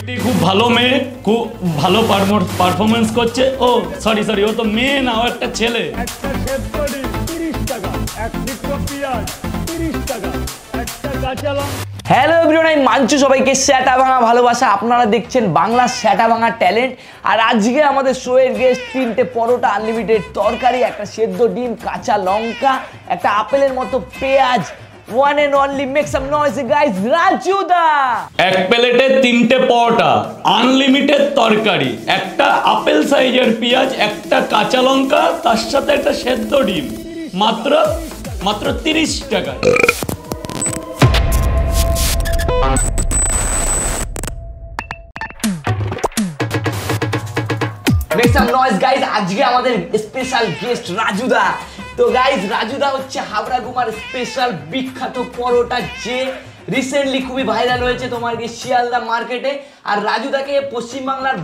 খুব ভালো মেয়ে, খুব ভালো পারফরমেন্স করছে। ও সরি ও তো মেয়ে না, ও একটা ছেলে। একটা সেদ্ধ ডিম 30 টাকা, এক টুকরো পেঁয়াজ 30 টাকা, একটা কাঁচা লঙ্কা। হ্যালো এভরিওয়ান, আমি মাঞ্চু, সবাইকে স্যাটা ভাঙা ভালোবাসা। আপনারা দেখছেন বাংলা স্যাটা ভাঙা ট্যালেন্ট। আর আজকে আমাদের শোয়ের গেস্ট 3টে পরোটা, আনলিমিটেড তরকারি, একটা সেদ্ধ ডিম, কাঁচা লঙ্কা, একটা আপেলের মতো পেঁয়াজ। One and only, make some noise guys, Raju দা। এক প্লেটে 3টে পরোটা, আনলিমিটেড তরকারি, একটা আপেল সাইজের পেঁয়াজ, একটা কাঁচা লঙ্কা, তার সাথে একটা সেদ্ধ ডিম, মাত্র 30 টাকা। মেক সাম নয়েজ গাইস, আজকে আমাদের স্পেশাল গেস্ট রাজুদা। তো গাইস, রাজুদা হচ্ছে হাবড়া গুমার স্পেশাল বিখ্যাত পরোটা, যে রিসেন্টলি খুবই ভাইরাল হয়েছে তোমার কি শিয়ালদা মার্কেটে। আর রাজুদাকে পশ্চিমবাংলার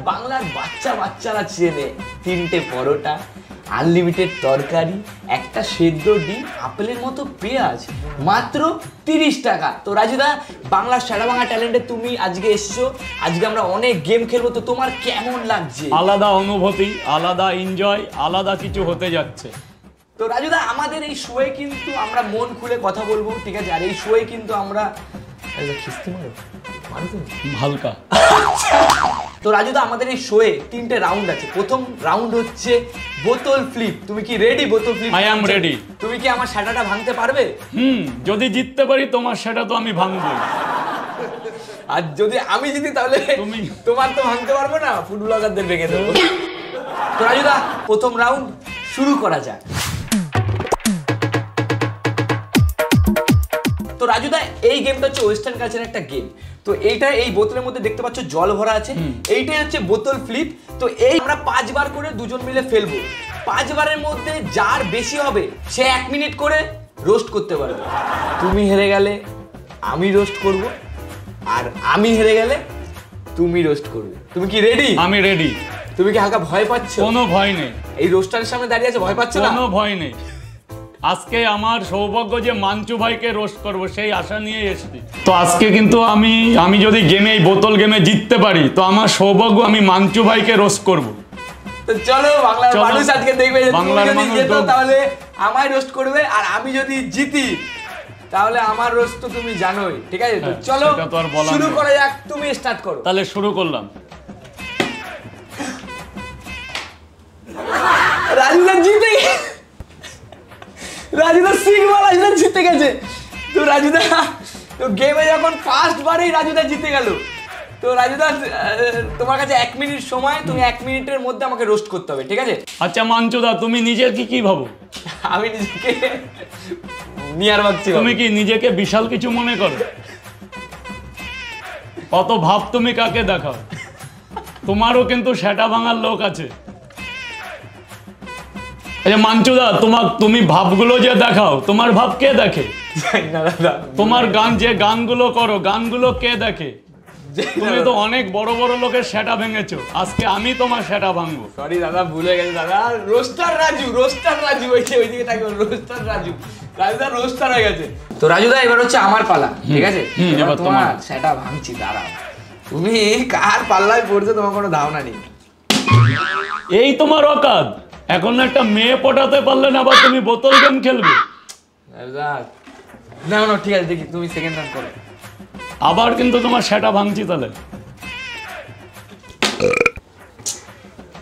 বাচ্চারা চেনে। 3টে পরোটা, আনলিমিটেড তরকারি, একটা সেদ্ধ ডিম, আপেলের মতো পেঁয়াজ, মাত্র 30 টাকা। তো রাজুদা, বাংলার স্যাটা ভাঙা ট্যালেন্টে তুমি আজকে এসছো। আজকে আমরা অনেক গেম খেলবো, তো তোমার কেমন লাগছে? আলাদা অনুভূতি, আলাদা এনজয়, আলাদা কিছু হতে যাচ্ছে। তো রাজুদা, আমাদের এই শোয়ে কিন্তু আমরা মন খুলে কথা বলবো, ঠিক আছে? আর এই শোয়ে কিন্তু আমরা হালকা। তো রাজুদা, আমাদের এই শোয়ে 3টে রাউন্ড আছে। প্রথম রাউন্ড হচ্ছে বোতল ফ্লিপ। তুমি কি রেডি বোতল ফ্লিপ? I am ready. তুমি কি আমার স্যাটাটা ভাঙতে পারবে? যদি জিততে পারি তোমার সেটা তো আমি ভাঙবো। আর যদি আমি জিতি তাহলে তোমার তো ভাঙতে পারবো না, ফুড ব্লগারদের ভেঙে দেবো। তো রাজুদা, প্রথম রাউন্ড শুরু করা যাক। তো রাজুদা, এই গেমটা হচ্ছে ওয়েস্টার্ন কালচারের একটা গেম। তো এইটা, এই বোতলের মধ্যে দেখতে পাচ্ছ জল ভরা আছে, এইটাই হচ্ছে বোতল ফ্লিপ। তো এই আমরা 5 বার করে দুজন মিলে ফেলবো। 5 বারের মধ্যে যার বেশি হবে সে 1 মিনিট করে রোস্ট করতে পারবে। তুমি হেরে গেলে আমি রোস্ট করব, আর আমি হেরে গেলে তুমি রোস্ট করবে। তুমি কি রেডি? আমি রেডি। তুমি কি হালকা ভয় পাচ্ছ? কোনো ভয় নেই। এই রোস্টারের সামনে দাঁড়িয়ে আছে, ভয় পাচ্ছ না? কোনো ভয় নেই। আজকে আমার সৌভাগ্য যে মাঞ্চু ভাইকে রোস্ট করব, সেই আশা নিয়ে এসেছি। তো আজকে কিন্তু আমি যদি গেমে, এই বোতল গেমে জিততে পারি, তো আমার সৌভাগ্য, আমি মাঞ্চু ভাইকে রোস্ট করব। তো চলো, বাংলার মানুষ আজকে দেখবে যে তুমি যদি জিতো তাহলে আমায় রোস্ট করবে, আর আমি যদি জিতি তাহলে আমার রোস্ট তো তুমি জানোই, ঠিক আছে? তো চলো শুরু করা যাক, তুমি স্টার্ট করো। তাহলে শুরু করলাম। রাজুদা জিতে গেছে, রাজুদা সিগমাল রাজুদা জিতে গেছে। তো রাজুদা, তো গেমে যখন ফার্স্ট বারেই রাজুদা জিতে গেল। তো রাজুদা, তোমার কাছে 1 মিনিট সময়, তুমি 1 মিনিটের মধ্যে আমাকে রোস্ট করতে হবে, ঠিক আছে? আচ্ছা মাঞ্চুদা, তুমি নিজের কি ভাবো? আমি নিজেকে নিয়ার ভাবছি। তুমি কি নিজেকে বিশাল কিছু মনে করো? কত ভাব তুমি কাকে দেখাও? তোমারও কিন্তু সেটা ভাঙার লোক আছে। আচ্ছা মাঞ্চুদা, তুমি ভাবগুলো যে দেখাও, তোমার ভাব কে দেখে? তোমার যে গানগুলো করো, গানগুলো কে দেখে? তুমি তো অনেক বড় বড় লোকের সেটা ভেঙেছো, আজকে আমি তোমার সেটা ভাঙবো। সরি দাদা, ভুলে গেছে দাদা। রোস্টার রাজু ওইদিকে থাকবে, রোস্টার রাজু। রাজুদা রোস্টার হয়ে গেছে। তো রাজুদা, এবার হচ্ছে আমার পালা, ঠিক আছে? এবার তোমার সেটা ভাঙছি, দাঁড়াও। তুমি কার পাল্লায় পড়ছো তোমার কোনো ধারণা নেই। এই তোমার অকাদ? এখন একটা মেয়ে পটাতে পারলে না, আবার তুমি বোতল গেম খেলবে? না ঠিক আছে, দেখি তুমি সেকেন্ড রাউন্ড করো। আবার কিন্তু তোমার সেটা ভাঙছি তাহলে।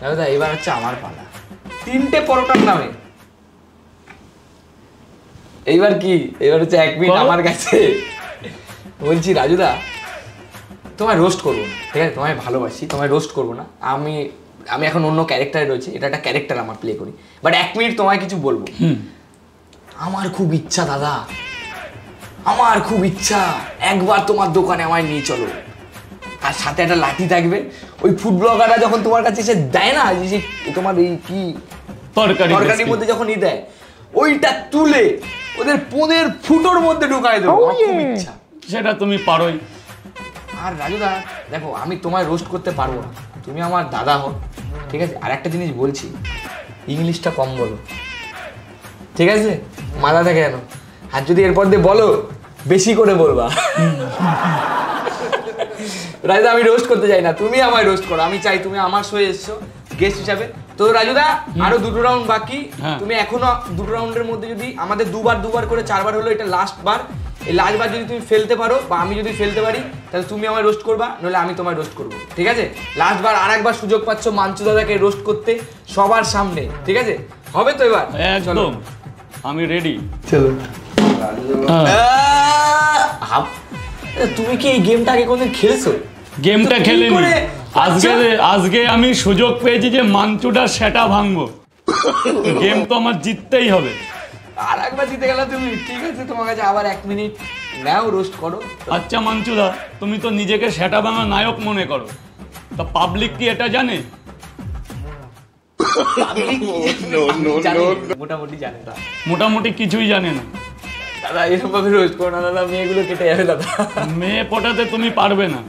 দাদা, এবার হচ্ছে আমার পালা। 3টে পরোটার নামে এইবার কি? এবার হচ্ছে 1 মিনিট আমার কাছে। বলছি রাজুদা, তোমায় রোস্ট করবো না, ঠিক আছে? তোমায় ভালোবাসি, তোমায় রোস্ট করবো না। আমি এখন অন্য ক্যারেক্টারে রয়েছে, এটা একটা ক্যারেক্টার আমার প্লে করি, বাট 1 মিনিট তোমায় কিছু বলবো। আমার খুব ইচ্ছা দাদা, আমার খুব ইচ্ছা একবার তোমার দোকানে আমায় নিয়ে চলো, আর সাথে একটা লাঠি থাকবে। ওই ফুড ব্লগাররা যখন তোমার কাছে এসে দেয় না, যে তোমার এই কি তরকারির মধ্যে যখন দেয়, ওইটা তুলে ওদের পোনের ফুটোর মধ্যে ঢুকায় দেবো। খুব ইচ্ছা। সেটা তুমি পারোই। আর রাজুদা দেখো, আমি তোমায় রোস্ট করতে পারবো না, তুমি আমার দাদা হও, ঠিক আছে? আর একটা জিনিস বলছি, ইংলিশটা কম বলো, ঠিক আছে? মাথা থাকে কেন? আর যদি এরপর দিয়ে বলো, বেশি করে বলবা। রাজুদা আমি রোস্ট করতে চাই না, তুমি আমায় রোস্ট করো। আমি চাই তুমি আমার শোয়ে এসছো গেস্ট হিসাবে। তো রাজুদা আরো 2টো রাউন্ড বাকি, তুমি এখনো 2টো রাউন্ডের মধ্যে যদি আমাদের দুবার করে 4বার হলো, এটা লাস্ট বার। এই লাস্ট বার যদি তুমি ফেলতে পারো বা আমি যদি ফেলতে পারি তাহলে তুমি আমায় রোস্ট করবা, নইলে আমি তোমায় রোস্ট করবো, ঠিক আছে? লাস্ট বার আরেকবার সুযোগ পাচ্ছ মাঞ্চু দাদাকে রোস্ট করতে সবার সামনে, ঠিক আছে? হবে তো এবার? একদম, আমি রেডি। চলো। তুমি কি এই গেমটা আগে কোনদিন খেলেছো? গেমটা খেলিনি, আজকে আমি সুযোগ পেয়েছি যে মাঞ্চুটা সেটা ভাঙবো। গেম তো আমার জিততেই হবে। আর একবার জিতে গেলে তুমি, ঠিক আছে? তোমার কাছে আবার 1 মিনিট নাও, রোস্ট করো। আচ্ছা মাঞ্চুদা, তুমি তো নিজেকে সেটা ভাঙা নায়ক মনে করো, তা পাবলিক কি এটা জানে? মোটামুটি জানে। মোটামুটি কিছুই জানে না। দাদা এরকম ভাবে রোস্ট করো না দাদা, মেয়েগুলো কেটে যাবে দাদা। মেয়ে পটাতে তুমি পারবে না।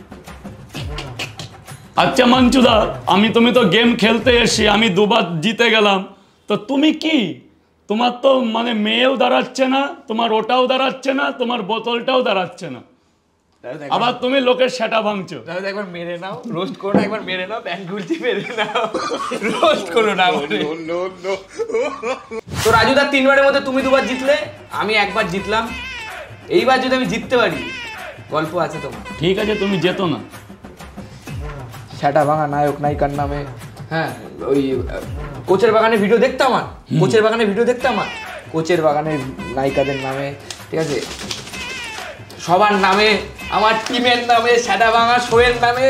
আচ্ছা মাঞ্চুদা, তুমি তো গেম খেলতে এসছি, আমি 2বার জিতে গেলাম, তো তুমি কি, তোমার তো মানে মেয়েও দাঁড়াচ্ছে না, তোমার ওটাও দাঁড়াচ্ছে না, তোমার বোতলটাও দাঁড়াচ্ছে না, আবার তুমি লোকের সেটা ভাঙছো। দাদা একবার মেরে নাও, রোস্ট করো না, একবার মেরে নাও, প্যান খুলছি মেরে নাও, রোস্ট করো না। তো রাজুদা 3বারের মধ্যে তুমি 2বার জিতলে, আমি 1বার জিতলাম। এইবার যদি আমি জিততে পারি, গল্প আছে তোমার। ঠিক আছে, তুমি যেতো না। সেটা ভাঙা নায়ক নায়িকার নামে, হ্যাঁ, ওই কোচের বাগানে ভিডিও দেখতাম, আর কোচের বাগানে ভিডিও দেখতাম, আর কোচের বাগানের নায়িকাদের নামে, ঠিক আছে, সবার নামে, আমার টিমের নামে, সেটা ভাঙা শোয়ের নামে,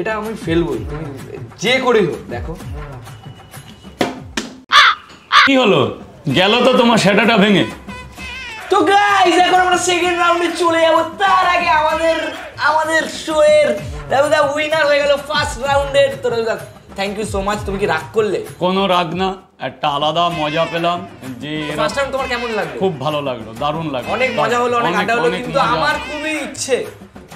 এটা আমি ফেলবই, তুমি যে করে হোক। দেখো কি হলো, গেল তো তোমার সেটাটা ভেঙে। তো গাইস এখন আমরা সেকেন্ড রাউন্ডে চলে যাব। তার আগে আমাদের শোয়ের রাজুদা উইনার হয়ে গেল ফার্স্ট রাউন্ডের। তো রাজুদা থ্যাংক ইউ সো মাচ। তুমি কি রাগ করলে? কোনো রাগ না, একটা আলাদা মজা পেলাম। যে ফার্স্ট টাইম তোমার কেমন লাগলো? খুব ভালো লাগলো, দারুণ লাগলো, অনেক মজা হলো, অনেক আড্ডা হলো। কিন্তু আমার খুবই ইচ্ছে,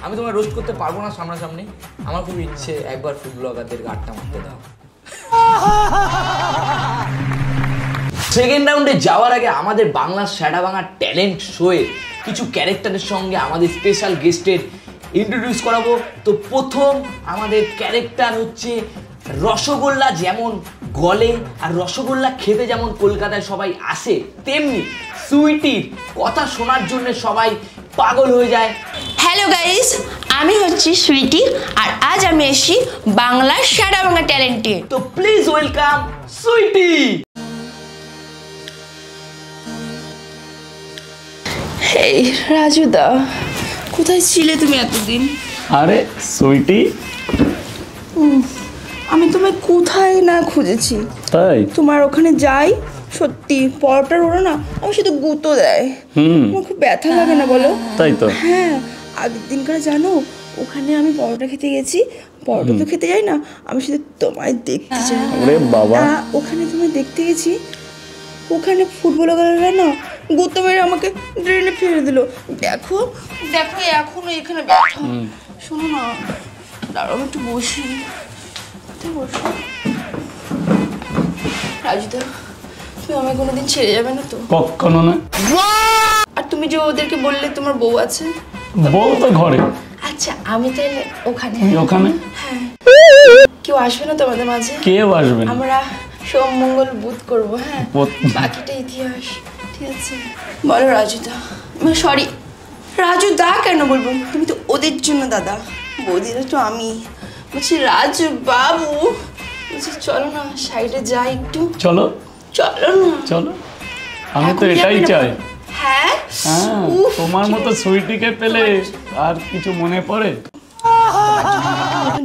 আমি তোমার রোস্ট করতে পারবো না সামনাসামনি, আমার খুবই ইচ্ছে একবার ফুড ব্লগারদের গাড়টা মারতে দাও। সেকেন্ড রাউন্ডে যাওয়ার আগে আমাদের বাংলা সেটা ভাঙা ট্যালেন্ট শোয়ে কিছু ক্যারেক্টারের সঙ্গে আমাদের স্পেশাল গেস্টের ইন্ট্রোডিউস করাবো। তো প্রথম আমাদের ক্যারেক্টার হচ্ছে রসগোল্লা, যেমন গলে আর রসগোল্লা খেতে যেমন কলকাতায় সবাই আসে, তেমনি সুইটির কথা শোনার জন্য সবাই পাগল হয়ে যায়। হ্যালো গাইস, আমি হচ্ছি সুইটি, আর আজ আমি এসেছি বাংলার সেটা ভাঙা ট্যালেন্টে। তো প্লিজ ওয়েলকাম সুইটি। এই রাজুদা, কোথায় ছিলে তুমি এতদিন? আরে সুইটি, আমি তোমায় কোথায় না খুঁজেছি। তাই? তোমার ওখানে যাই, সত্যি পরোটার ওরা না আমি শুধু গুঁতো দেয়, আমার খুব ব্যথা লাগে না বলো? তাই তো। হ্যাঁ, আগের দিনকার জানো ওখানে আমি পরোটা খেতে গেছি, পরোটা তো খেতে যাই না, আমি শুধু তোমায় দেখতে চাই। ওরে বাবা, ওখানে তোমায় দেখতে গেছি, ওখানে ফুটবলাররা না গুঁতো মেরে আমাকে ড্রেনে ফেলে দিল। দেখো দেখো এখনো এখানে ব্যথা। শোনো না, দাঁড়াও আমি একটু বসি। বসো রাজুদা, তুমি আমায় কোনোদিন ছেড়ে যাবে না তো? কখনো না। আর তুমি যে ওদেরকে বললে তোমার বউ আছে? বউ তো ঘরে। আচ্ছা আমি তাহলে ওখানে। ওখানে? হ্যাঁ। কেউ আসবে না তোমাদের মাঝে? কেউ আসবে না। আমরা সোম মঙ্গল বুধ করবো। হ্যাঁ, বাকিটা ইতিহাস। ঠিক আছে, বলো রাজুদা। সরি রাজুদা কেন বলবো, তুমি তো ওদের জন্য দাদা, বৌদিরা তো আমি। বলছি রাজু বাবু, বলছি চলো না সাইডে যাই একটু। চলো চলো না, চলো, আমি তো এটাই চাই। হ্যাঁ, তোমার মতো সুইটিকে পেলে আর কিছু মনে পড়ে?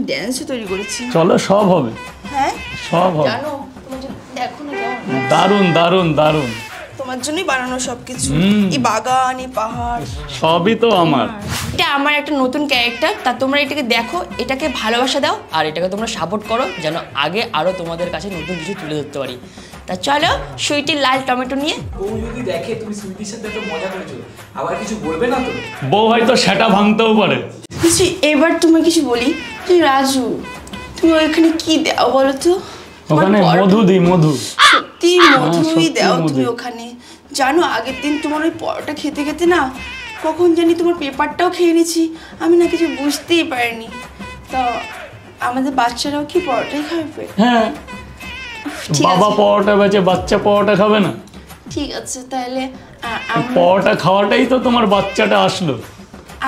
ড্যান্স তৈরি করেছি, চলো সব হবে। হ্যাঁ সব হবে, জানো তোমার জন্য, দেখো না কেমন দারুণ দারুণ দারুণ। তোমার জন্যই বানানো সবকিছু, এই বাগান, এই পাহাড় সবই তো আমার। এটা আমার একটা নতুন ক্যারেক্টার, তা তোমরা এটাকে দেখো, এটাকে ভালোবাসা দাও, আর এটাকে তোমরা সাপোর্ট করো যেন আগে আরো তোমাদের কাছে নতুন কিছু তুলে ধরতে পারি। তা চলো সুইটির লাল টমেটো নিয়ে। বউ যদি দেখে তুমি সুইটির সাথে তো মজা করেছো, আবার কিছু বলবে না তো? বউ হয়তো সেটা ভাঙতেও পারে। এবার তুমি কিছু বলি, রাজু তুমি ওইখানে কি দাও বলো তো? ওখানে মধু দিই, মধু। সত্যি মধুই দাও তুমি ওখানে। জানো আগের দিন তোমার ওই পরোটা খেতে খেতে না কখন জানি তোমার পেপারটাও খেয়ে নিয়েছি, আমি না কিছু বুঝতেই পারিনি। তো আমাদের বাচ্চারাও কি পরোটাই খাবে? হ্যাঁ, ঠিক বাবা আছে। পরোটা বেচে, বাচ্চা পরোটা খাবে না? ঠিক আছে, তাহলে পরোটা খাওয়াটাই তো তোমার বাচ্চাটা আসলো।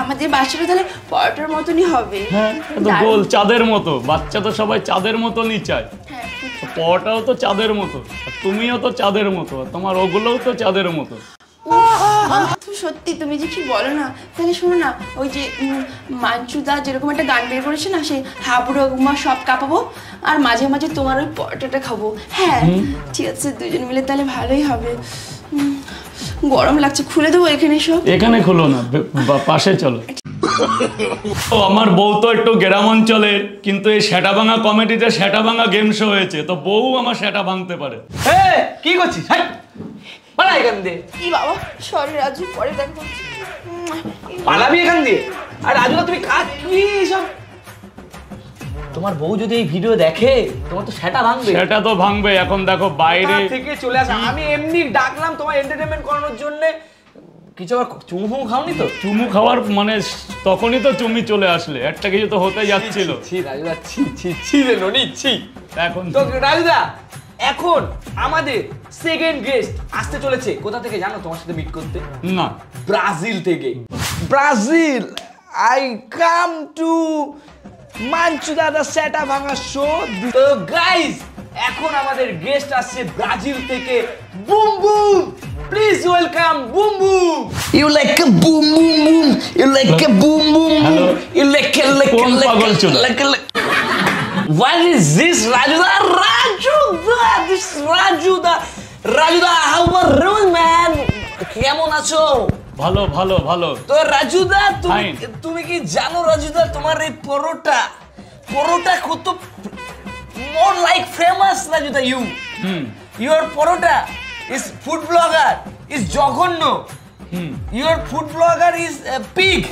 আমাদের বাচ্চাটা তাহলে পরোটার মতনই হবে। হ্যাঁ, তো গোল চাঁদের মতো, বাচ্চা তো সবাই চাঁদের মতনই চায়। হ্যাঁ, তো পরোটাও তো চাঁদের মতো, আর তুমিও তো চাঁদের মতো, আর তোমার ওগুলোও তো চাঁদের মতো। তো সত্যি তুমি যে কি বলো না। তাহলে শোনো না, ওই যে মাঞ্চুদা যেরকম একটা গান বের করেছে না, সেই হাবুড়ো গুমা সব কাঁপাবো, আর মাঝে মাঝে তোমার ওই পরোটাটা খাবো। হ্যাঁ ঠিক আছে, দুজন মিলে তাহলে ভালোই হবে। গরম লাগছে, খুলে দেবো এখানে সব? এখানে খুলো না, পাশে চলো। ও আমার বউ তো একটু গ্রাম অঞ্চলের, কিন্তু এই সেটা ভাঙা কমেডিতে সেটা ভাঙা গেম শো হয়েছে, তো বউ আমার সেটা ভাঙতে পারে। কি করছিস? পালা এখান দিয়ে। কি বাবা, সরি রাজু, পরে দেখো। পালাবি এখান দিয়ে? আর রাজুদা তুমি কি সব? তোমার বউ যদি এই ভিডিও দেখে তোমার তো সেটা ভাঙবে। সেটা তো ভাঙবে। এখন দেখো বাইরে থেকে চলে আসা, আমি এমনি ডাকলাম তোমার এন্টারটেইনমেন্ট করানোর জন্য। কিছু আবার চুমু ফুমু খাওনি তো? চুমু খাওয়ার মানে তখনই তো চুমি চলে আসলে, একটা কিছু তো হতে যাচ্ছিল। ছি রাজুদা, ছি ছি ছি রে ননি, ছি। এখন তো রাজুদা, এখন আমাদের সেকেন্ড গেস্ট আসতে চলেছে। কোথা থেকে জানো তোমার সাথে মিট করতে? না, ব্রাজিল থেকে। ব্রাজিল, আই কাম টু মাঞ্চুদা দা সেটা ভাঙা শো। তো গাইস, এখন আমাদের গেস্ট আসছে ব্রাজিল থেকে, boom boom. Please welcome boom boom. You like a boom boom boom, you like a boom boom boom, you like কোন পাগল ছিল? What is this, Rajuda? Rajuda, this Rajuda. Rajuda, how are you, man? কেমন আছো? ভালো ভালো ভালো। তো রাজুদা, Fine. তুমি কি জানো রাজুদা, তোমার এই পরোটা কত more like famous, রাজুদা, your paratha is food blogger is জঘন্য. Your food blogger is a pig,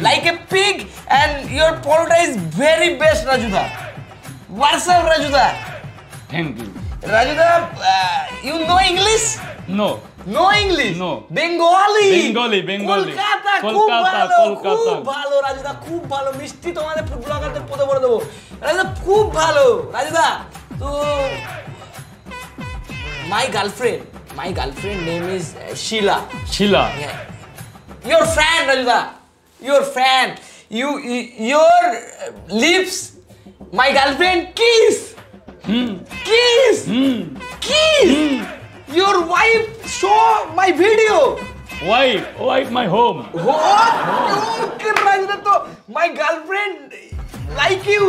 like a pig, and your paratha is very best, Rajuda. What's up, Rajuda? Thank you. Rajuda, you know English? No. No English? No. Bengali? Bengali. Kolkata, খুব কলকাতা, ভালো, কলকাতা। খুব ভালো রাজুদা, খুব ভালো। মিষ্টি তোমাদের food ব্লগারদের পদে বলে দেবো। রাজুদা খুব ভালো। রাজুদা, তো my girlfriend name is Sheila. Shila. Yeah. Your fan, Rajuda. Your fan. Your lips, my girlfriend kiss. Kiss. Kiss. Your wife saw my video. Wife my home. What? Okay, Rajuda, to my girlfriend like you.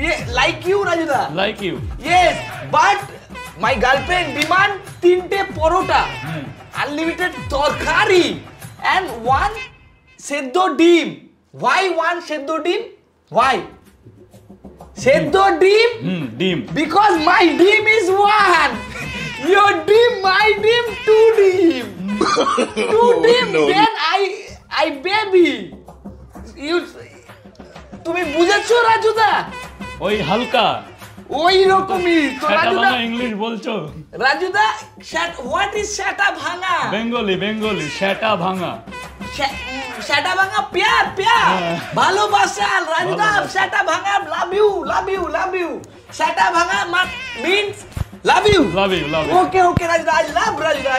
Yeah, like you, Rajuda. Like you. Yes, but my girlfriend demand 3টে পরোটা, unlimited তরকারি, and 1 সেদ্ধ ডিম. Why 1 সেদ্ধ ডিম? Why? সেদ্ধ ডিম? ডিম। Because my dream is 1. Your dream, my dream, 2 dream. 2 dream, then I baby. তুমি বুঝেছো রাজুদা? ওই হালকা ওই রকমই তো সেটা রাজুদা। ভাঙা ইংলিশ বলছো? রাজুদা, what is সেটা ভাঙা? বেঙ্গলি সেটা ভাঙা। সেটা ভাঙা প্যার ভালোবাসা। রাজুদা, সেটা ভাঙা love you. সেটা ভাঙা means love you. Love you. Okay, Rajuda. I love Rajuda.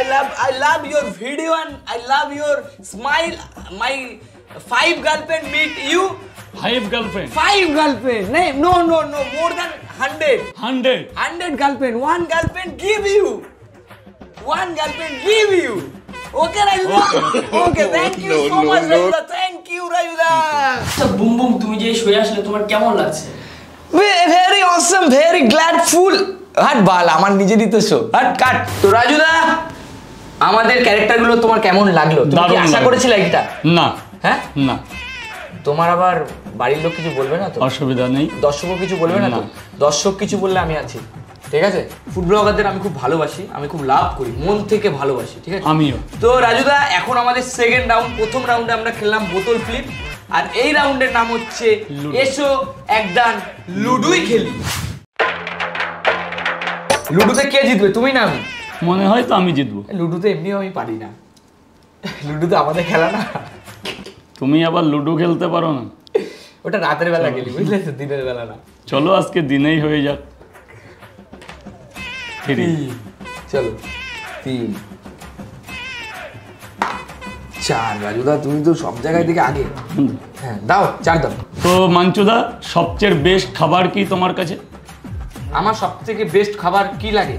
I love your video and I love your smile. My 5 girlfriend meet you. 5 girlfriend. 5 girlfriend. No. More than 100. 100 girlfriend. 1 girlfriend give you. 1 girlfriend give you. Okay, Rajuda. Okay. Thank you so much, Rajuda. Thank you, Rajuda. আচ্ছা boom boom, তুমি যে শুয়ে আসলে তোমার কেমন লাগছে? Very awesome, very gladful. হাট বাল, আমার নিজেরই তো শো। হাট কাট। তো রাজুদা, আমাদের ক্যারেক্টারগুলো তোমার কেমন লাগলো? তুমি কি দারুণ আশা লাগলো। করেছিলে এটা? না। হ্যাঁ? না, তোমার আবার বাড়ির লোক কিছু বলবে না তো? অসুবিধা নেই। দর্শকও কিছু বলবে না তো? না। দর্শক কিছু বললে আমি আছি, ঠিক আছে? ফুড ব্লগারদের আমি খুব ভালোবাসি, আমি খুব লাভ করি, মন থেকে ভালোবাসি, ঠিক আছে? আমিও। তো রাজুদা, এখন আমাদের সেকেন্ড রাউন্ড। প্রথম রাউন্ডে আমরা খেললাম বোতল ফ্লিপ, আর এই রাউন্ডের নাম হচ্ছে এসো একদান লুডুই খেলি। লুডুতে কে জিতবে, তুমি না আমি? মনে হয় তো আমি জিতবো। লুডুতে এমনিও আমি পারি না, লুডুতে আমাদের খেলা না। তুমি আবার লুডো খেলতে পারো না? ওটা রাতের বেলা গেলি বুঝলে তো, দিনের বেলা না। চলো আজকে দিনেই হয়ে যাক। 3 চলো 3 4। রাজুদা তুমি তো সব জায়গায় থেকে আগে। হ্যাঁ দাও 4 দাও। তো মাঞ্চুদা সবচেয়ে বেস্ট খাবার কি তোমার কাছে? আমার সব থেকে বেস্ট খাবার কি লাগে?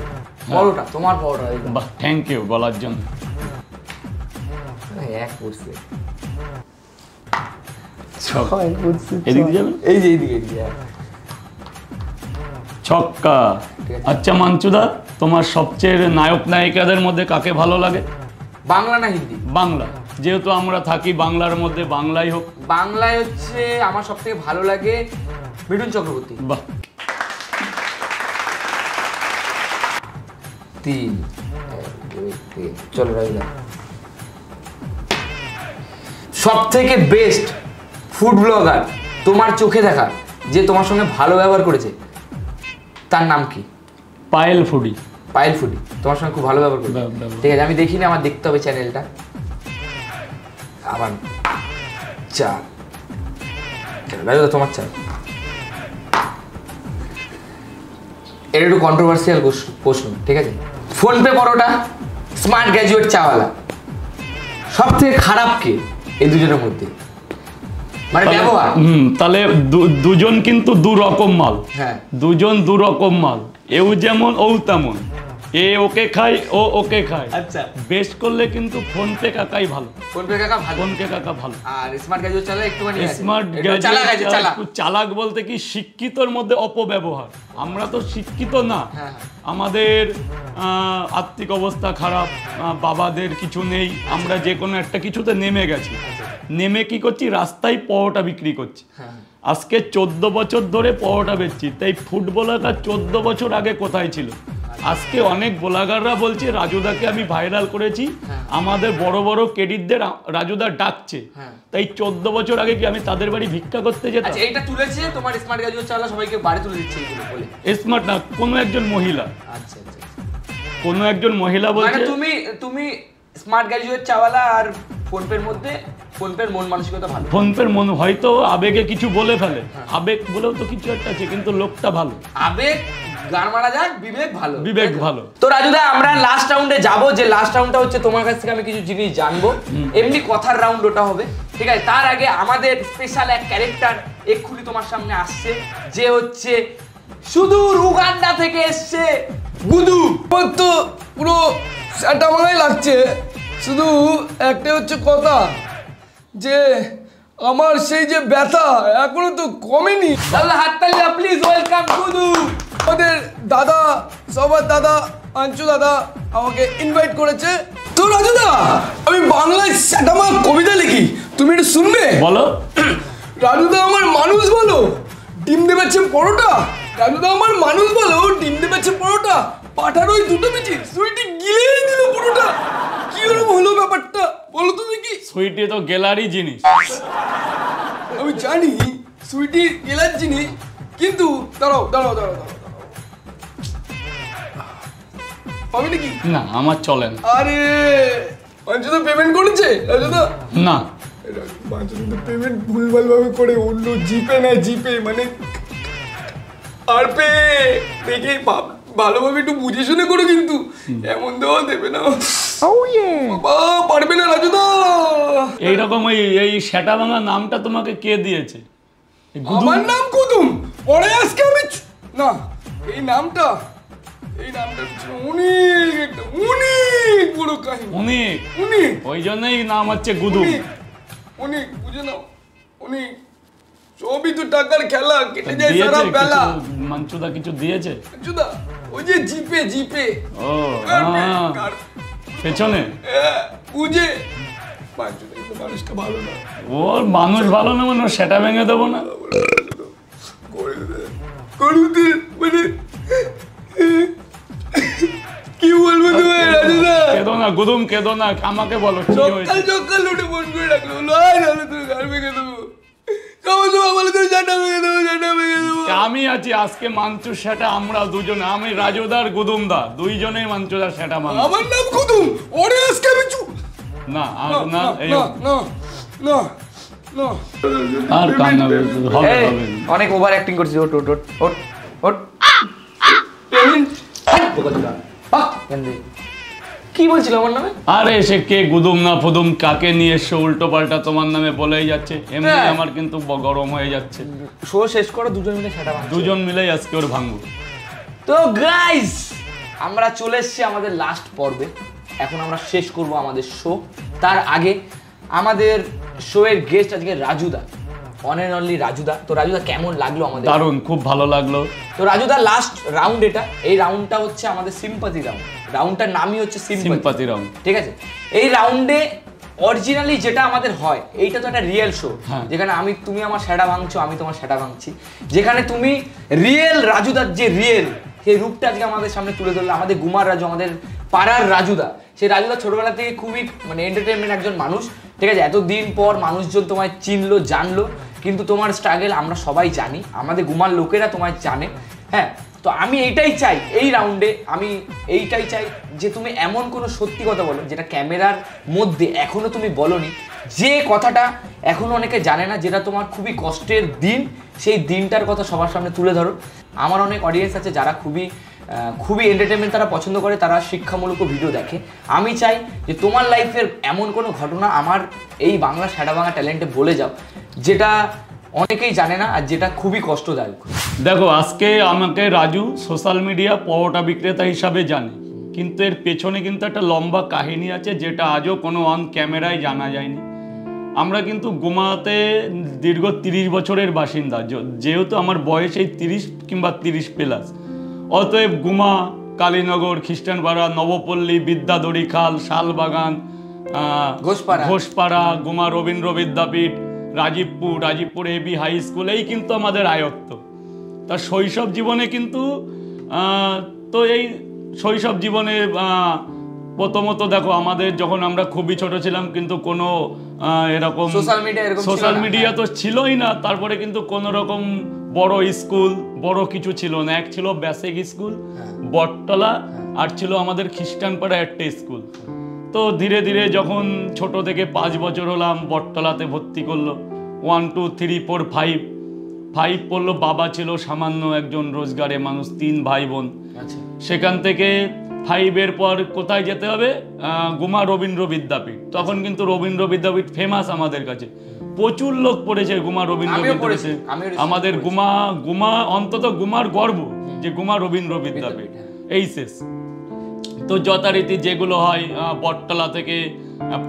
পরোটা। তোমার পরোটা। বাহ, থ্যাংক ইউ বলার জন্য। এক করছে এদিকে যাবেন? এই যে এইদিকে এইদিকে। ছক্কা। আচ্ছা মাঞ্চুদা, তোমার সবচেয়ে নায়ক নায়িকাদের মধ্যে কাকে ভালো লাগে? বাংলা না হিন্দি? বাংলা, যেহেতু আমরা থাকি বাংলার মধ্যে, বাংলাই হোক। বাংলায় হচ্ছে আমার সব থেকে ভালো লাগে মিঠুন চক্রবর্তী। বাহ। 3 চলো রাজুদা। সব থেকে বেস্ট ফুড ব্লগার তোমার চোখে দেখা, যে তোমার সঙ্গে ভালো ব্যবহার করেছে, তার নাম কি? পায়েল ফুডি। পায়েল ফুডি তোমার সঙ্গে খুব ভালো ব্যবহার করেছে। ঠিক আছে, আমি দেখিনি, আমার দেখতে হবে চ্যানেলটা। আবার 4। রাজুদা তোমার 4। এটা একটু কন্ট্রোভার্সিয়াল প্রশ্ন, ঠিক আছে? ফোনপে পরোটা, স্মার্ট গ্র্যাজুয়েট চাওয়ালা, সব থেকে খারাপ কে এই দুজনের মধ্যে? মানে ব্যবহার। তাহলে দুজন কিন্তু দু রকম মাল। হ্যাঁ, দুজন দু রকম মাল, এও যেমন ও তেমন। এ ওকে খায়, ও ওকে খায়। আচ্ছা, বেস্ট করলে কিন্তু ফোনপে কাকাই ভালো। ফোনপে কাকা ভালো, ফোনপে কাকা ভালো। আর স্মার্ট গ্র্যাজুয়েট চালা একটুখানি স্মার্ট চালাক বলতে কি শিক্ষিতর মধ্যে অপব্যবহার। আমরা তো শিক্ষিত না, আমাদের আর্থিক অবস্থা খারাপ, বাবাদের কিছু নেই, আমরা যে কোনো একটা কিছুতে নেমে গেছি। নেমে কি করছি? রাস্তায় পরোটা বিক্রি করছি। আজকে 14 বছর ধরে পরোটা বেচছি। তাই ফুটবলাররা 14 বছর আগে কোথায় ছিল? আজকে অনেক ব্লগাররা বলছে রাজুদাকে আমি ভাইরাল করেছি, আমাদের বড় বড় ক্রেডিটদের রাজুদা ডাকছে। তাই 14 বছর আগে কি আমি তাদের বাড়ি ভিক্ষা করতে যেতাম? আচ্ছা, এইটা তুলেছে তোমার স্মার্ট গ্র্যাজুয়েট চালা, সবাইকে বাড়ি তুলে দিচ্ছে এইগুলো বলে। স্মার্ট না, কোনো একজন মহিলা। আচ্ছা আচ্ছা, কোনো একজন মহিলা বলছে। মানে তুমি স্মার্ট গ্র্যাজুয়েট চাওয়ালা আর ফোনপের মধ্যে ফোনপের মন মানসিকতা ভালো। ফোনপের মন হয়তো আবেগে কিছু বলে ফেলে, আবেগ বলেও তো কিছু একটা আছে, কিন্তু লোকটা ভালো। আবেগ গান মারা যাক, বিবেক ভালো। বিবেক ভালো। তো রাজুদা, আমরা লাস্ট রাউন্ডে যাবো। যে লাস্ট রাউন্ডটা হচ্ছে তোমার কাছ থেকে আমি কিছু জিনিস জানবো, এমনি কথার রাউন্ড ওটা হবে, ঠিক আছে? তার আগে আমাদের স্পেশাল এক ক্যারেক্টার এক্ষুনি তোমার সামনে আসছে, যে হচ্ছে সুদূর উগান্ডা থেকে এসছে গুদু। তো পুরো স্যাটামাই লাগছে, শুধু একটাই হচ্ছে কথা, যে আমার সেই যে ব্যথা এখনো তো কমেনি। তাহলে হাততালি প্লিজ, ওয়েলকাম গুদু। আমাদের দাদা, সবার দাদা আঞ্চু দাদা আমাকে ইনভাইট করেছে। তো রাজুদা, আমি বাংলায় স্যাটামা কবিতা লিখি, তুমি একটু শুনবে? বলো। রাজুদা আমার মানুষ বলো, ডিম দেবেছে পরোটা। রাজুদা আমার মানুষ বলো, ডিম দেবেছে পরোটা। পাঠার ওই দুটো বিচি সুইটি গিলেই দিল পুরোটা। কি হলো ব্যাপারটা বলো তো দেখি। সুইটি তো গেলারই জিনিস। আমি জানি সুইটি গেলার জিনিস, কিন্তু দাঁড়াও দাঁড়াও দাঁড়াও দাঁড়াও, হবে নাকি? না, আমার চলে না। আরে পাঞ্চদা পেমেন্ট করেছে রাজুদা? না, পাঞ্চদা তো পেমেন্ট ভুলভাল ভাবে করে অন্য জিপে না, জিপে মানে আর পে দেখে ভালোভাবে একটু বুঝে শুনে করো, কিন্তু এমন দেওয়া দেবে না। বাবা পারবে না রাজুদা। এইরকম এই সেটা ভাঙা নামটা তোমাকে কে দিয়েছে? আমার নাম কুতুম, পরে আজকে আমি না, এই নামটা অনেক বড় কাহিনী। অনেক ওই জন্যই নাম হচ্ছে গুদুম। অনেক বুঝে নাও, অনেক সবই তো টাকার খেলা, কেটে যায় সারা বেলা। মাঞ্চুদা কিছু দিয়েছে? জুদা ওই যে জিপে জিপে ও পেছনে বুঝে। পাঞ্চুদা কিন্তু মানুষটা ভালো না। ওর মানুষ ভালো না মানে সেটা ভেঙে দেবো না। গরুদের মানে কি বলবো তোমায় রাজুদা? কেঁদো না গুদুম, কেঁদো না, আমাকে বলো কি হয়েছে। সকাল উঠে ফোন করে রাখলো, লয় নাহলে তুমি ঘর ভেঙে দেবো। সময় বলে তুমি জাটা ভেঙে দেবো, জাটা ভেঙে দেবো। আমি আছি আজকে মাঞ্চুর সেটা, আমরা দুজনে, আমি রাজুদার গুদুমদা দুইজনেই মাঞ্চুদার সেটা মান। আমার নাম কুতুম, ওরে আজকে আমি না না না না না আর কান্না হবে হবে এই, হবে না। অনেক ওভার অ্যাক্টিং করছিস, ওট ওট ওট ওট ওট পেমেন্ট কি বলছিল আমার নামে? আরে সে কে গুদুম না ফুদুম কাকে নিয়ে এসে উল্টো পাল্টা তোমার নামে বলেই যাচ্ছে, এমনি হ্যাঁ। আমার কিন্তু গরম হয়ে যাচ্ছে। শো শেষ করো, দুজন মিলে সেটা দুজন মিলেই আজকে ওর ভাঙবো। তো গাইস, আমরা চলে এসেছি আমাদের লাস্ট পর্বে। এখন আমরা শেষ করব আমাদের শো। তার আগে আমাদের শো এর গেস্ট আজকে রাজুদা, অন এন্ড অনলি রাজুদা। তো রাজুদা কেমন লাগলো আমাদের? দারুণ, খুব ভালো লাগলো। তো রাজুদা লাস্ট রাউন্ড এটা, এই রাউন্ডটা হচ্ছে আমাদের সিম্পাথি রাউন্ড। রাউন্ডটার নামই হচ্ছে সিম্পাথি, সিম্পাথি রাউন্ড। ঠিক আছে? এই রাউন্ডে অরিজিনালি যেটা আমাদের হয়, এইটা তো একটা রিয়েল শো, হ্যাঁ। যেখানে তুমি আমার সেটা ভাঙছো, আমি তোমার সেটা ভাঙছি, যেখানে তুমি রিয়েল রাজুদার যে রিয়েল সেই রূপটা আজকে আমাদের সামনে তুলে ধরলো। আমাদের গুমার রাজু, আমাদের পাড়ার রাজুদা। সেই রাজুদা ছোটবেলা থেকে খুবই মানে এন্টারটেনমেন্ট একজন মানুষ, ঠিক আছে? এতদিন পর মানুষজন তোমায় চিনলো, জানলো, কিন্তু তোমার স্ট্রাগল আমরা সবাই জানি, আমাদের গুমার লোকেরা তোমায় জানে, হ্যাঁ। তো আমি এইটাই চাই এই রাউন্ডে, আমি এইটাই চাই যে তুমি এমন কোনো সত্যি কথা বলো যেটা ক্যামেরার মধ্যে এখনো তুমি বলনি, যে কথাটা এখনো অনেকে জানে না, যেটা তোমার খুবই কষ্টের দিন, সেই দিনটার কথা সবার সামনে তুলে ধরো। আমার অনেক অডিয়েন্স আছে যারা খুবই এন্টারটেনমেন্ট তারা পছন্দ করে, তারা শিক্ষামূলক ভিডিও দেখে। আমি চাই যে তোমার লাইফের এমন কোনো ঘটনা আমার এই বাংলা সেটা ভাঙা ট্যালেন্টে বলে যাও, যেটা অনেকেই জানে না আর যেটা খুবই কষ্টদায়ক। দেখো, আজকে আমাকে রাজু সোশ্যাল মিডিয়া পরোটা বিক্রেতা হিসাবে জানে, কিন্তু এর পেছনে কিন্তু একটা লম্বা কাহিনী আছে, যেটা আজও কোনো অন ক্যামেরায় জানা যায়নি। আমরা কিন্তু গুমাতে দীর্ঘ 30 বছরের বাসিন্দা, যেহেতু আমার বয়স এই 30 কিংবা 30 প্লাস। অতএব গুমা, কালীনগর, খ্রিস্টানপাড়া, নবপল্লী, বিদ্যাধরী খাল, শালবাগান, ঘোষপাড়া, গুমা রবীন্দ্র বিদ্যাপীঠ, রাজীবপুর এবি হাই স্কুল, এই কিন্তু আমাদের আয়ত্ত। তার শৈশব জীবনে কিন্তু তো এই শৈশব জীবনে প্রথমত দেখো, আমাদের যখন আমরা খুবই ছোট ছিলাম কিন্তু কোনো এরকম সোশ্যাল মিডিয়া তো ছিলই না। তারপরে কিন্তু কোনো রকম বড় স্কুল বড় কিছু ছিল না। এক ছিল বেসিক স্কুল বটতলা, আর ছিল আমাদের খ্রিস্টানপাড়া একটা স্কুল। তো ধীরে ধীরে যখন ছোট থেকে 5 বছর হলাম, বটতলাতে ভর্তি করলো। 1 2 3 4 5 পড়লো। বাবা ছিল সামান্য একজন রোজগারে মানুষ, 3 ভাই বোন। সেখান থেকে 5-এর পর কোথায় যেতে হবে? গুমা রবীন্দ্র বিদ্যাপীঠ। তখন কিন্তু রবীন্দ্র বিদ্যাপীঠ ফেমাস আমাদের কাছে, প্রচুর লোক পড়েছে গুমা রবীন্দ্র বিদ্যাপীঠে। আমাদের গুমা অন্তত গুমার গর্ব যে গুমা রবীন্দ্র বিদ্যাপীঠ, এই শেষ। তো যথারীতি যেগুলো হয়, বটতলা থেকে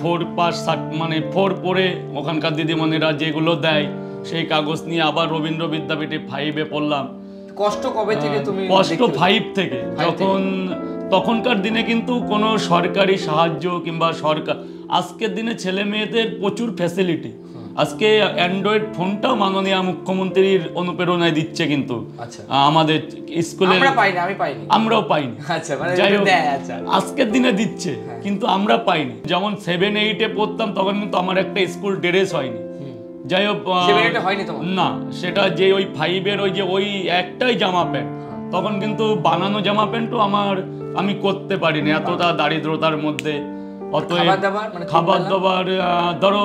4 পাস মানে 4 পড়ে ওখানকার দিদিমণিরা যেগুলো দেয় সেই কাগজ নিয়ে আবার রবীন্দ্র বিদ্যাপীঠে 5-এ পড়লাম। কষ্ট কবে থেকে তুমি? কষ্ট 5 থেকে। যখন তখনকার দিনে কিন্তু কোনো সরকারি সাহায্য কিংবা সরকার, আজকের দিনে ছেলে মেয়েদের প্রচুর ফ্যাসিলিটি। আজকে অ্যান্ড্রয়েড ফোনটাও মাননীয় মুখ্যমন্ত্রীর অনুপ্রেরণায় দিচ্ছে, কিন্তু আমাদের স্কুলে আমরাও পাইনি। যাই হোক, আজকের দিনে দিচ্ছে কিন্তু আমরা পাইনি। যেমন 7-8-এ পড়তাম তখন কিন্তু আমার একটা স্কুল ড্রেস হয়নি। যাই হোক, না, সেটা যে ওই 5-এর ওই একটাই জামা প্যান্ট, তখন কিন্তু বানানো জামা প্যান্টও আমি করতে পারিনি, এতটা দারিদ্রতার মধ্যে। অতএব খাবার দাবার, ধরো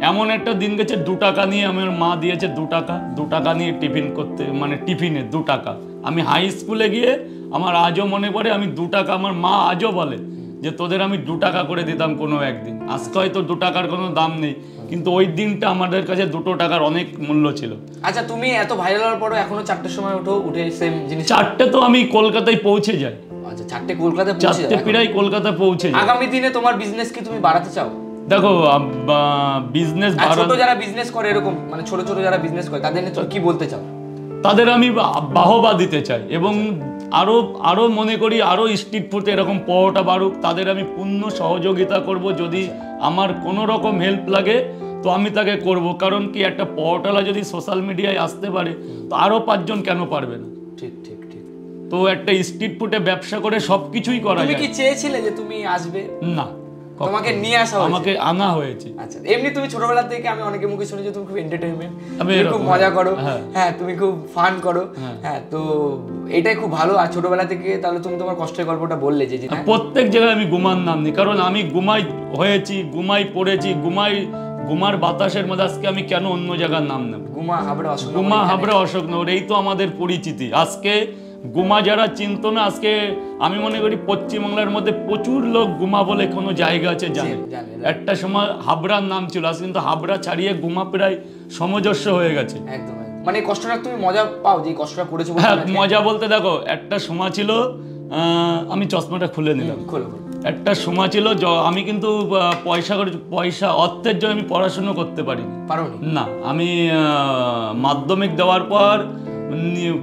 এমন একটা দিন গেছে 2 টাকা নিয়ে আমার মা দিয়েছে, 2 টাকা নিয়ে টিফিন করতে, মানে টিফিনে 2 টাকা। আমি হাই স্কুলে গিয়ে আমার আজও মনে পড়ে, আমি 2 টাকা, আমার মা আজও বলে যে তোদের আমি 2 টাকা করে দিতাম কোনো একদিন। আজকে হয়তো 2 টাকার কোনো দাম নেই, কিন্তু ওই দিনটা আমাদের কাছে 2 টাকার অনেক মূল্য ছিল। আচ্ছা, তুমি এত ভাইরাল হওয়ার পরও এখনো 4টের সময় উঠে সেম জিনিস? 4টে তো আমি কলকাতায় পৌঁছে যাই। আচ্ছা, 4টে কলকাতায় পৌঁছে যাই, 4টে প্রায় কলকাতা পৌঁছে যাই। আগামী দিনে তোমার বিজনেস কি তুমি বাড়াতে চাও? দেখো, বিজনেস ছোট যারা বিজনেস করে, এরকম মানে ছোট ছোট যারা বিজনেস করে, তাদের নিয়ে তুমি কি বলতে চাও? তাদের আমি বাহবা দিতে চাই, এবং আরো মনে করি আরো স্ট্রিট ফুডে এরকম পরোটা বাড়ুক। তাদের আমি পূর্ণ সহযোগিতা করব। যদি আমার কোনো রকম হেল্প লাগে তো আমি তাকে করব, কারণ কি একটা পরোটালা যদি সোশ্যাল মিডিয়ায় আসতে পারে তো আরো 5 জন কেন পারবে না? ঠিক ঠিক ঠিক। তো একটা স্ট্রিট ফুডে ব্যবসা করে সবকিছুই করা যায়। তুমি কি চেয়েছিলে যে তুমি আসবে? না, তোমাকে নিয়ে আসা হয়েছে? আমাকে আনা হয়েছে। আচ্ছা, এমনি তুমি ছোটবেলা থেকে আমি অনেকের মুখে শুনেছি তুমি খুব এন্টারটেইনমেন্ট, তুমি খুব মজা করো, হ্যাঁ তুমি খুব ফান করো, হ্যাঁ। তো এটাই খুব ভালো। আর ছোটবেলা থেকে তাহলে তুমি তোমার কষ্টের গল্পটা বললে যে প্রত্যেক জায়গায় আমি গুমার নাম নিই, কারণ আমি গুমাই হয়েছি, গুমাই পড়েছি, গুমাই গুমার বাতাসের মধ্যে আজকে আমি কেন অন্য জায়গার নাম নেব? গুমা হাবড়া অশোকনগর গুমা এখানে। হাবড়া অশোকনগর, এই তো আমাদের পরিচিতি। আজকে গুমা যারা চিনতো না, আজকে আমি মনে করি পশ্চিমবাংলার মধ্যে প্রচুর লোক গুমা বলে কোনো জায়গা আছে জানে। জানে। একটা সময় হাবড়ার নাম ছিল, আজ কিন্তু হাবড়া ছাড়িয়ে গুমা প্রায় সামঞ্জস্য হয়ে গেছে। একদম একদম। মানে এই কষ্টটা তুমি মজা পাও যে এই কষ্টটা করেছো বলে হ্যাঁ, তোমাকে? মজা বলতে দেখো, একটা সময় ছিল, আমি চশমাটা খুলে নিলাম। খোলো খোলো। একটা সময় ছিল আমি কিন্তু পয়সা অর্থের জন্য আমি পড়াশুনো করতে পারিনি। পারোনি? না, আমি মাধ্যমিক দেওয়ার পর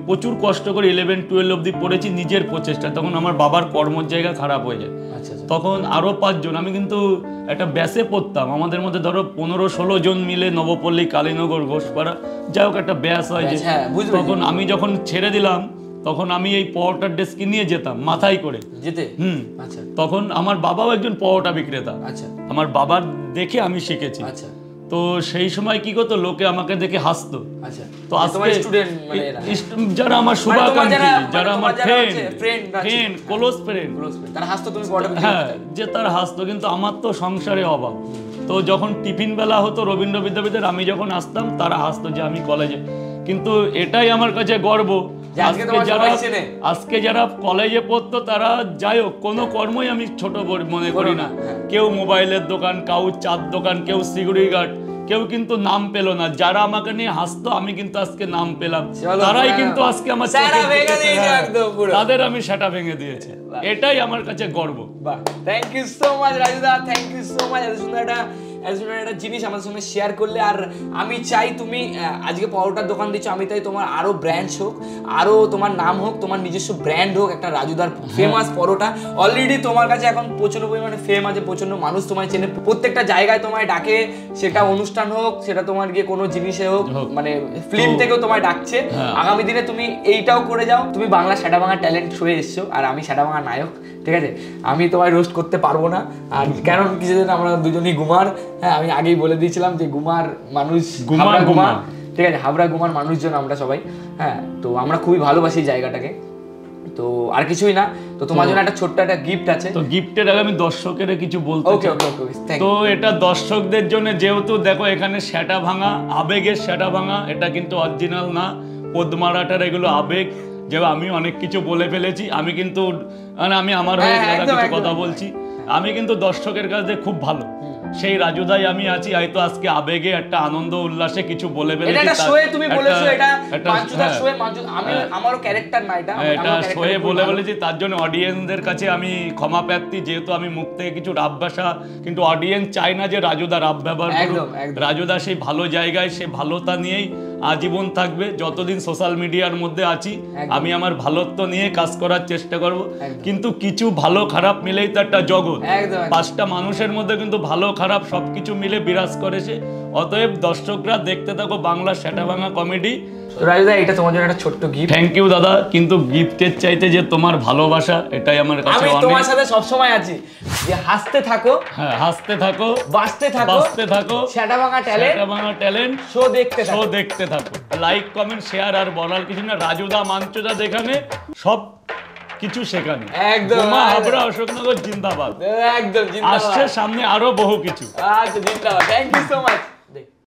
প্রচুর কষ্ট করে 11-12 অবধি পড়েছি নিজের প্রচেষ্টা। তখন আমার বাবার কর্মের জায়গা খারাপ হয়ে যায়। আচ্ছা আচ্ছা। তখন আরো 5 জন, আমি কিন্তু একটা ব্যাসে পড়তাম, আমাদের মধ্যে ধরো 15-16 জন মিলে নবপল্লী, কালীনগর, ঘোষপাড়া, যাই হোক একটা ব্যাস হয় যে। হ্যাঁ, বুঝতে তখন আমি যখন ছেড়ে দিলাম, তখন আমি এই পরোটার ডেস্কি নিয়ে যেতাম মাথায় করে। যেতে? হুম। আচ্ছা তখন আমার বাবাও একজন পরোটা বিক্রেতা। আচ্ছা আমার বাবার দেখে আমি শিখেছি। আচ্ছা তো সেই সময় কি করতো, লোকে আমাকে দেখে হাসতো। আচ্ছা। তো তোমার আজকে স্টুডেন্ট মানে এরা? যারা আমার শুভাকাঙ্ক্ষী, যারা আমার ফ্রেন্ড, ফ্রেন্ড ক্লোজ ফ্রেন্ড, তারা হাসতো তুমি পড়াটা হ্যাঁ, যে তার হাসতো। কিন্তু আমার তো সংসারে অভাব। তো যখন টিফিন বেলা হতো রবীন্দ্র বিদ্যাপীঠের, আমি যখন আসতাম তারা হাসতো যে আমি কলেজে। কিন্তু এটাই আমার কাছে গর্ব, আজকে যারা কলেজে পড়তো তারা যাই হোক কোনো কর্মই আমি ছোট মনে করি না। কেউ মোবাইলের দোকান, কেউ চার দোকান, কেউ সিকিউরিটি গার্ড, কেউ কিন্তু নাম পেলো না। যারা আমাকে নিয়ে হাসতো আমি কিন্তু আজকে নাম পেলাম, তারাই কিন্তু আজকে আমার তাদের আমি সেটা ভেঙে দিয়েছি। এটাই আমার কাছে গর্ব। থ্যাংক ইউ সো মাচ রাজুদা, থ্যাংক ইউ সো মাচ। এত সুন্দর একটা জিনিস আমাদের সঙ্গে শেয়ার করলে। আর আমি চাই তুমি আজকে পরোটার দোকান দিচ্ছ, আমি চাই তোমার আরো ব্র্যান্ড হোক, আরো তোমার নাম হোক, তোমার নিজস্ব ব্র্যান্ড হোক, একটা রাজুদার ফেমাস পরোটা। অলরেডি তোমার কাছে এখন প্রচন্ড পরিমাণে ফেম আছে, প্রচন্ড মানুষ তোমায় চেনে, প্রত্যেকটা জায়গায় তোমায় ডাকে, সেটা অনুষ্ঠান হোক, সেটা তোমার গিয়ে কোনো জিনিসে হোক, মানে ফিল্ম থেকেও তোমায় ডাকছে। আগামী দিনে তুমি এইটাও করে যাও। তুমি বাংলা সেটা ভাঙা ট্যালেন্ট শোয়ে এসছো, আর আমি সেটা ভাঙা নায়ক, ঠিক আছে? আমি তোমায় রোস্ট করতে পারবো না, আর কারণ কিছুদিন আমরা দুজনই গুমার। হ্যাঁ, আমি আগেই বলে দিয়েছিলাম যে গুমার মানুষ, গুমা, ঠিক আছে? হাবড়া গুমার মানুষজন আমরা সবাই। হ্যাঁ, তো আমরা খুবই ভালোবাসি জায়গাটাকে। তো আর কিছুই না, তো তোমার জন্য একটা ছোট্ট একটা গিফট আছে। তো গিফটের আগে আমি দর্শকের কিছু বলতে ওকে চাই। ওকে ওকে। তো এটা দর্শকদের জন্য, যেহেতু দেখো এখানে সেটা ভাঙা, আবেগের সেটা ভাঙা, এটা কিন্তু অরিজিনাল না, পদ্মারাটার এগুলো আবেগ। যে আমি অনেক কিছু বলে ফেলেছি, আমি কিন্তু মানে আমি আমার হয়ে কিছু কথা বলছি। আমি কিন্তু দর্শকের কাছে খুব ভালো, সেই রাজুদাই আমি আছি। হয়তো আজকে আবেগে একটা আনন্দ উল্লাসে কিছু বলে ফেলেছি। এটা শোয়ে তুমি বলেছো, এটা মাঞ্চুদার শোয়ে, আমি আমারও ক্যারেক্টার না, এটা শোয়ে বলে বলেছি। তার জন্য অডিয়েন্সদের কাছে আমি ক্ষমা প্রার্থী, যেহেতু আমি মুখ থেকে কিছু রাব ভাষা, কিন্তু অডিয়েন্স চায় না যে রাজুদা রাব ব্যবহার করুক। রাজুদা সেই ভালো জায়গায়, সে ভালোতা নিয়েই আজীবন থাকবে। যতদিন সোশ্যাল মিডিয়ার মধ্যে আছি আমি আমার ভালোত্ব নিয়ে কাজ করার চেষ্টা করব। কিন্তু কিছু ভালো খারাপ মিলেই তো একটা জগৎ, 5টা মানুষের মধ্যে কিন্তু ভালো খারাপ সবকিছু মিলে বিরাজ করেছে। অতএব দর্শকরা দেখতে থাকো বাংলা সেটা ভাঙা কমেডি। রাজুদা, এটা তোমার জন্য একটা ছোট্ট গিফট। থ্যাংক ইউ দাদা, কিন্তু গিফটের চাইতে যে তোমার ভালোবাসা, এটাই আমার কাছে আমি তোমার সাথে সব সময় আছি। যে হাসতে থাকো, হ্যাঁ হাসতে থাকো, বাঁচতে থাকো, বাঁচতে থাকো, সেটা ভাঙা ট্যালেন্ট শো দেখতে থাকো। লাইক কমেন্ট শেয়ার, আর বলার কিছু না। রাজুদা মাঞ্চুদা দেখানে সব কিছু শেখানো। একদম হাবড়া অশোকনগর জিন্দাবাদ। একদম জিন্দাবাদ। আসছে সামনে আরো বহু কিছু। আচ্ছা জিন্দাবাদ। Thank you so much.